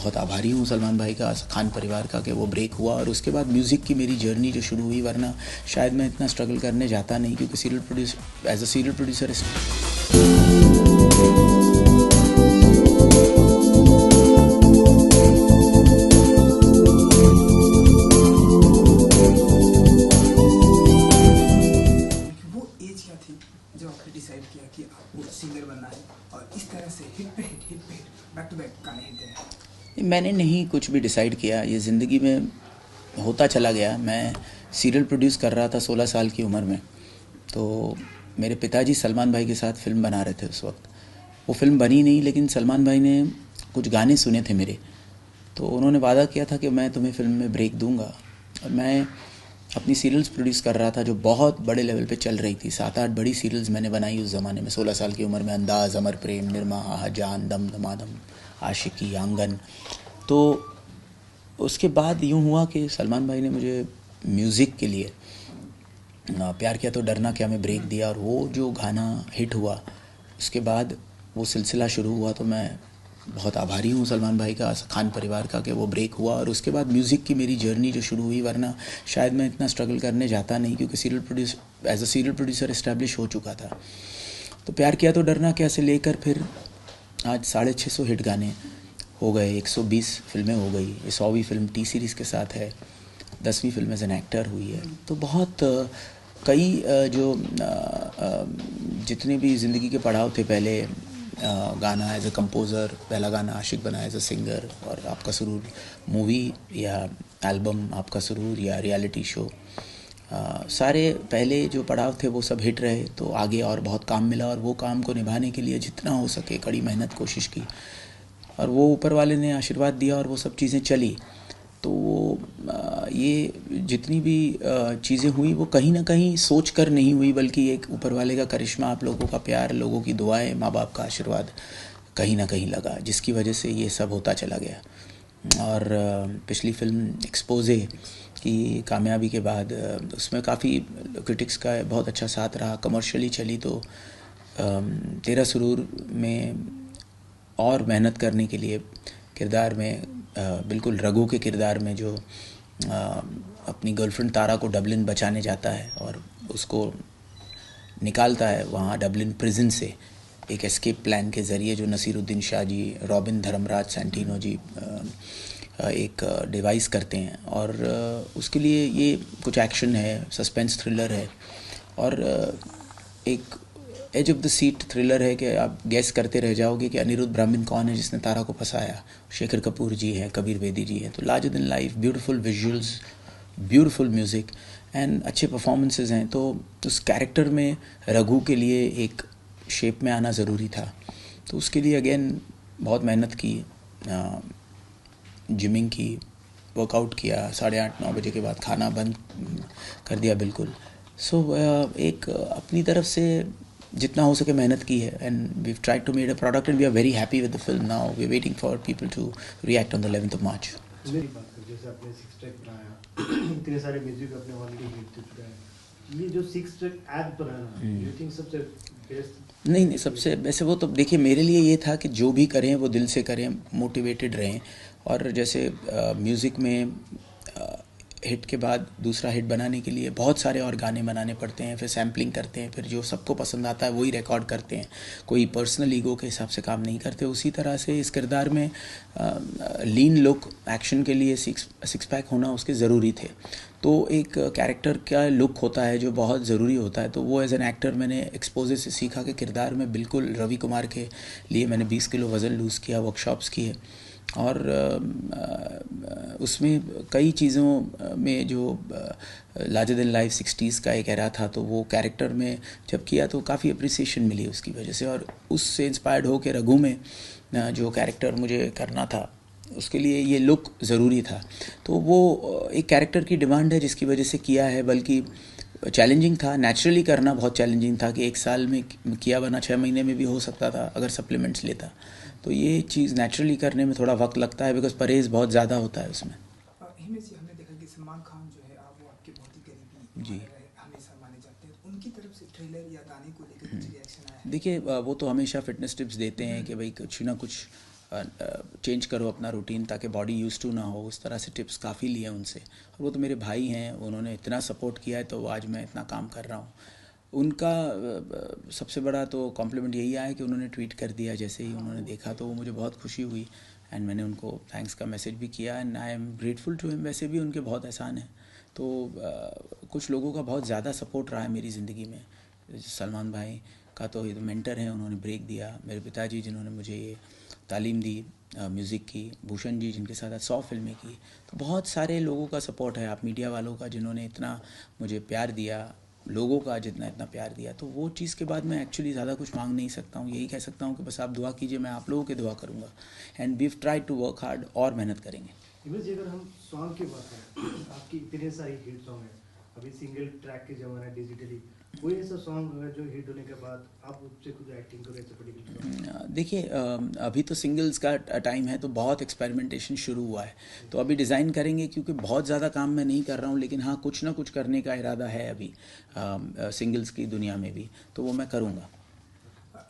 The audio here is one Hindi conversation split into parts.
बहुत आभारी हूँ सलमान भाई का, खान परिवार का, कि वो ब्रेक हुआ और उसके बाद म्यूज़िक की मेरी जर्नी जो शुरू हुई, वरना शायद मैं इतना स्ट्रगल करने जाता नहीं, क्योंकि एज अ सीरियल प्रोड्यूसर वो एज क्या थी जब आपने डिसाइड किया कि आपको सिंगर बनना है और इस तरह से हिट पे हिट बैक टू बैक गाने हिट हैं? मैंने नहीं कुछ भी डिसाइड किया, ये ज़िंदगी में होता चला गया। मैं सीरियल प्रोड्यूस कर रहा था 16 साल की उम्र में, तो मेरे पिताजी सलमान भाई के साथ फ़िल्म बना रहे थे उस वक्त। वो फ़िल्म बनी नहीं, लेकिन सलमान भाई ने कुछ गाने सुने थे मेरे, तो उन्होंने वादा किया था कि मैं तुम्हें फ़िल्म में ब्रेक दूंगा। और मैं अपनी सीरियल्स प्रोड्यूस कर रहा था जो बहुत बड़े लेवल पे चल रही थी। 7-8 बड़ी सीरियल्स मैंने बनाई उस ज़माने में, 16 साल की उम्र में। अंदाज़, अमर प्रेम, निर्मा, आहा जान, दम दमादम, आशिकी, आंगन। तो उसके बाद यूँ हुआ कि सलमान भाई ने मुझे म्यूज़िक के लिए प्यार किया तो डरना क्या में ब्रेक दिया, और वो जो गाना हिट हुआ, उसके बाद वो सिलसिला शुरू हुआ। तो मैं बहुत आभारी हूँ सलमान भाई का, खान परिवार का, कि वो ब्रेक हुआ और उसके बाद म्यूज़िक की मेरी जर्नी जो शुरू हुई, वरना शायद मैं इतना स्ट्रगल करने जाता नहीं, क्योंकि as a serial producer establish हो चुका था। तो प्यार किया तो डरना क्या से लेकर फिर आज 650 हिट गाने हो गए, 120 फिल्में हो गई, ये 100वीं फिल्म टी सीरीज़ के साथ है, 10वीं फिल्म एज एन एक्टर हुई है। तो बहुत कई जो जितने भी ज़िंदगी के पड़ाव थे, पहले गाना एज अ कंपोज़र, पहला गाना आशिक बना एज अ सिंगर, और आपका सुरूर मूवी या एल्बम आपका सुरूर या रियलिटी शो, सारे पहले जो पड़ाव थे वो सब हिट रहे। तो आगे और बहुत काम मिला, और वो काम को निभाने के लिए जितना हो सके कड़ी मेहनत कोशिश की, और वो ऊपर वाले ने आशीर्वाद दिया और वो सब चीज़ें चली। तो ये जितनी भी चीज़ें हुई वो कहीं ना कहीं सोच कर नहीं हुई, बल्कि एक ऊपर वाले का करिश्मा, आप लोगों का प्यार, लोगों की दुआएं, माँ बाप का आशीर्वाद कहीं ना कहीं लगा, जिसकी वजह से ये सब होता चला गया। और पिछली फिल्म एक्सपोजे की कामयाबी के बाद उसमें काफ़ी क्रिटिक्स का बहुत अच्छा साथ रहा, कमर्शियली चली। तो तेरा सुरूर में और मेहनत करने के लिए किरदार में बिल्कुल रघु के किरदार में, जो अपनी गर्लफ्रेंड तारा को डबलिन बचाने जाता है और उसको निकालता है वहाँ डबलिन प्रिजन से एक एस्केप प्लान के ज़रिए, जो नसीरुद्दीन शाह जी, रॉबिन धर्मराज सैंटिनो जी एक डिवाइस करते हैं। और उसके लिए ये कुछ एक्शन है, सस्पेंस थ्रिलर है, और एक edge of the seat thriller है कि आप गैस करते रह जाओगे कि अनिरुद्ध ब्राह्मण कौन है जिसने तारा को फंसाया। शेखर कपूर जी हैं, कबीर बेदी जी हैं। तो larger than life, beautiful visuals, beautiful music and अच्छे परफॉर्मेंसेस हैं। तो उस कैरेक्टर में रघु के लिए एक शेप में आना ज़रूरी था। तो उसके लिए अगेन बहुत मेहनत की, जिमिंग की, वर्कआउट किया, 8:30-9 बजे के बाद खाना बंद कर दिया बिल्कुल। सो एक अपनी तरफ से जितना हो सके मेहनत की है, and we tried to made a product and we are very happy with the film. Now we are waiting for people to react on the 11th of March। मेरी बात कर, जैसे आपने सिक्स ट्रैक बनाया, इतने सारे म्यूजिक अपने ऑलरेडी हिट चुका है, ये जो six track add banana, you think सबसे बेस्ट? नहीं, सबसे वैसे वो तो देखिए, मेरे लिए ये था कि जो भी करें वो दिल से करें, मोटिवेटेड रहें। और जैसे म्यूज़िक में हिट के बाद दूसरा हिट बनाने के लिए बहुत सारे और गाने बनाने पड़ते हैं, फिर सैम्पलिंग करते हैं, फिर जो सबको पसंद आता है वही रिकॉर्ड करते हैं, कोई पर्सनल ईगो के हिसाब से काम नहीं करते। उसी तरह से इस किरदार में लीन लुक, एक्शन के लिए सिक्स पैक होना उसके ज़रूरी थे। तो एक कैरेक्टर का लुक होता है जो बहुत ज़रूरी होता है। तो वो एज एन एक्टर मैंने एक्सपोजर से सीखा कि किरदार में बिल्कुल रवि कुमार के लिए मैंने 20 किलो वज़न लूज़ किया, वर्कशॉप्स किए, और उसमें कई चीज़ों में जो लार्जर देन लाइफ 60s का एक एरा था, तो वो कैरेक्टर में जब किया तो काफ़ी अप्रिसिएशन मिली उसकी वजह से। और उससे इंस्पायर्ड हो के रघु में जो कैरेक्टर मुझे करना था, उसके लिए ये लुक ज़रूरी था। तो वो एक कैरेक्टर की डिमांड है जिसकी वजह से किया है। बल्कि चैलेंजिंग था, नेचुरली करना बहुत चैलेंजिंग था कि 1 साल में किया बना 6 महीने में भी हो सकता था अगर सप्लीमेंट्स लेता। तो ये चीज़ नेचुरली करने में थोड़ा वक्त लगता है, बिकॉज परहेज़ बहुत ज़्यादा होता है उसमें। हमने देखा कि सलमान खान जो है आप वो आपके बहुत ही करीबी जी, हमेशा माने जाते हैं। उनकी तरफ से ट्रेलर या गाने को लेकर कुछ रिएक्शन आया है? देखिए वो तो हमेशा फिटनेस टिप्स देते हैं कि भाई कुछ ना कुछ चेंज करो अपना रूटीन ताकि बॉडी यूज टू ना हो, उस तरह से टिप्स काफ़ी लिए उनसे। और वो तो मेरे भाई हैं, उन्होंने इतना सपोर्ट किया है तो आज मैं इतना काम कर रहा हूँ। उनका सबसे बड़ा तो कॉम्प्लीमेंट यही आया कि उन्होंने ट्वीट कर दिया जैसे ही उन्होंने देखा, तो वो मुझे बहुत खुशी हुई एंड मैंने उनको थैंक्स का मैसेज भी किया and I am grateful to him. वैसे भी उनके बहुत एहसान है। तो कुछ लोगों का बहुत ज़्यादा सपोर्ट रहा है मेरी ज़िंदगी में। सलमान भाई का तो ये मेंटर हैं, उन्होंने ब्रेक दिया। मेरे पिताजी जिन्होंने मुझे ये तालीम दी म्यूज़िक की, भूषण जी जिनके साथ 100 फिल्में की। तो बहुत सारे लोगों का सपोर्ट है, आप मीडिया वालों का जिन्होंने इतना मुझे प्यार दिया, लोगों का जितना इतना प्यार दिया। तो वो चीज़ के बाद मैं एक्चुअली ज़्यादा कुछ मांग नहीं सकता हूँ। यही कह सकता हूँ कि बस आप दुआ कीजिए, मैं आप लोगों की दुआ करूँगा and we try to work hard और मेहनत करेंगे। इमेज अगर हम सॉन्ग की बात करें, आपकी इतने सारे हिट सॉन्ग हैं, अभी सिंगल ट्रैक के ज़माना डिजिटली, कोई ऐसा सॉन्ग है जो हिट होने के बाद आप उससे खुद एक्टिंग करें ऐसा पर्टिकुलर? देखिए अभी तो सिंगल्स का टाइम है तो बहुत एक्सपेरिमेंटेशन शुरू हुआ है, तो अभी डिज़ाइन करेंगे क्योंकि बहुत ज़्यादा काम मैं नहीं कर रहा हूँ, लेकिन हाँ कुछ ना कुछ करने का इरादा है अभी सिंगल्स की दुनिया में भी, तो वो मैं करूँगा।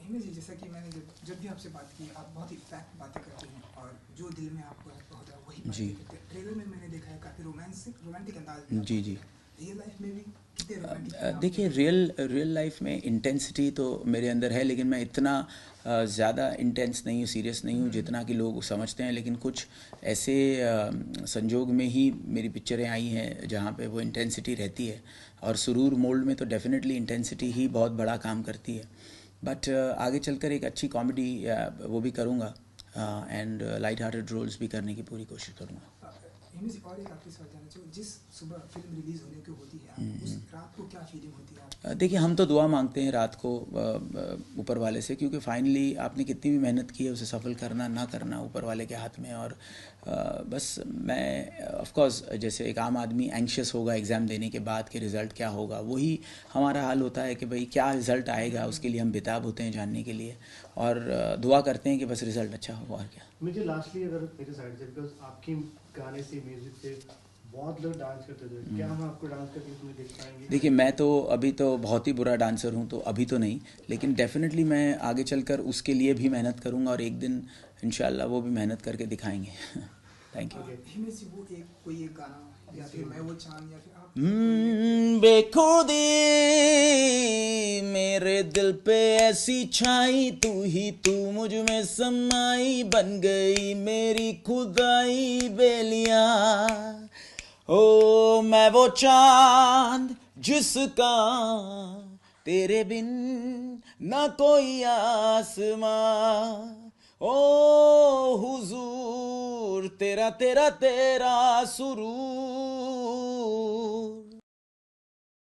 हिमेश जी, जैसा कि मैंने जब भी आपसे बात की, आप बहुत ही फैक्ट बातें करते हैं और जो दिल में आपको होता है वही जी। बातें करते हैं। ट्रेलर में मैंने देखा है काफ़ी रोमांटिक अंदाज में। जी जी। रियल लाइफ में भी कितने रोमांटिक? देखिए रियल लाइफ में इंटेंसिटी तो मेरे अंदर है, लेकिन मैं इतना ज़्यादा इंटेंस नहीं हूँ, सीरियस नहीं हूँ जितना कि लोग समझते हैं। लेकिन कुछ ऐसे संजोग में ही मेरी पिक्चरें आई हैं जहाँ पे वो इंटेंसिटी रहती है, और सुरूर मोल्ड में तो डेफिनेटली इंटेंसिटी ही बहुत बड़ा काम करती है। बट आगे चलकर एक अच्छी कॉमेडी वो भी करूँगा एंड लाइट हार्टेड रोल्स भी करने की पूरी कोशिश करूँगा। हिमेश जी, और एक आखिरी सवाल जानना चाहूँ, जिस सुबह फिल्म रिलीज होने की होती है उस रात को क्या फीलिंग होती है? देखिए हम तो दुआ मांगते हैं रात को ऊपर वाले से, क्योंकि फाइनली आपने कितनी भी मेहनत की है उसे सफल करना ना करना ऊपर वाले के हाथ में। और बस मैं ऑफ कोर्स जैसे एक आम आदमी एंग्शियस होगा एग्ज़ाम देने के बाद कि रिज़ल्ट क्या होगा, वही हमारा हाल होता है कि भाई क्या रिज़ल्ट आएगा, उसके लिए हम बेताब होते हैं जानने के लिए, और दुआ करते हैं कि बस रिज़ल्ट अच्छा हो। और क्या मुझे लास्टली अगर मेरे साइड से, बिकॉज आपकी गाने से म्यूजिक से बहुत लोग डांस करते थे, क्या हम आपको डांस करते हुए देख पाएंगे? देखिए मैं तो अभी तो बहुत ही बुरा डांसर हूँ, तो अभी तो नहीं, लेकिन डेफिनेटली मैं आगे चलकर उसके लिए भी मेहनत करूँगा और एक दिन इंशाल्लाह वो भी मेहनत करके दिखाएंगे। Thank you. हिमेश जी, वो कोई एक गाना या फिर मैं वो चांद या फिर आप बेखुदी मेरे दिल पे ऐसी छाई, तू मुझ में समाई, बन गई मेरी खुदाई बेलिया। ओ मैं वो चांद जिसका तेरे बिन ना कोई आसमां, ओ हुजूर तेरा तेरा तेरा सुरूर।